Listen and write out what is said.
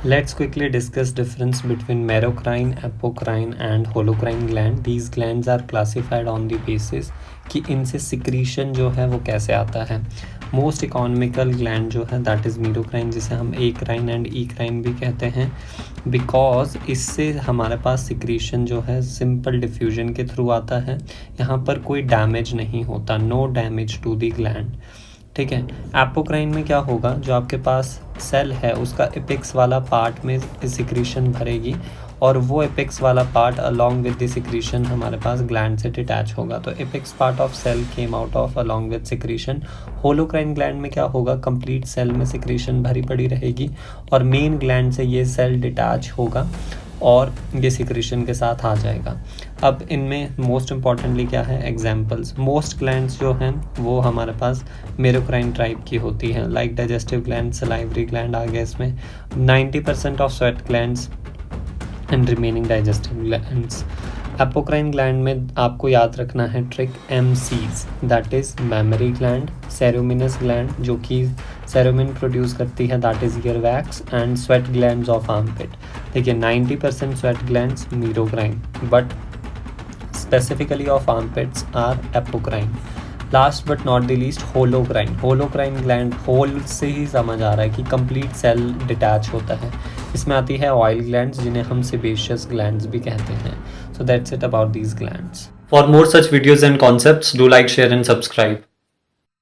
Let's quickly discuss difference between merocrine, apocrine and holocrine gland. These glands are classified on the basis कि इनसे secretion जो है वो कैसे आता है. मोस्ट इकोनॉमिकल ग्लैंड जो है दैट इज़ मीरोक्राइन, जिसे हम एक्राइन एंड ईक्राइन भी कहते हैं, बिकॉज इससे हमारे पास सिक्रीशन जो है सिंपल डिफ्यूजन के थ्रू आता है. यहाँ पर कोई डैमेज नहीं होता, no damage to the gland. ठीक है. एपोक्राइन में क्या होगा, जो आपके पास सेल है उसका एपेक्स वाला पार्ट में सिक्रीशन भरेगी और वो एपेक्स वाला part along with the secretion हमारे पास ग्लैंड से डिटैच होगा. तो apex part of cell came out of along with secretion. Holocrine gland में क्या होगा, कंप्लीट सेल में सिक्रीशन भरी पड़ी रहेगी और मेन ग्लैंड से ये सेल डिटैच होगा और ये सिक्रीशन के साथ आ जाएगा. अब इनमें मोस्ट इम्पॉर्टेंटली क्या है, एग्जाम्पल्स. मोस्ट ग्लैंड्स जो हैं वो हमारे पास मेरोक्राइन टाइप की होती हैं, like digestive gland, salivary gland आ गया इसमें. 90% of sweat glands and remaining digestive glands. Apocrine gland में आपको याद रखना है trick MCs, that is mammary gland, ceruminous gland जो कि सेरोमिन प्रोड्यूस करती है that is ear wax, and sweat glands of armpit. देखिए 90% sweat glands merocrine, but specifically of armpits are apocrine. Last but not the least holocrine. Holocrine gland, whole से ही समझ आ रहा है कि कंप्लीट सेल डिटैच होता है. इसमें आती है ऑयल ग्लैंड्स जिन्हें हम सेबेशियस ग्लैंड्स भी कहते हैं. So that's it about these glands. For more such videos and concepts, do like, share and subscribe.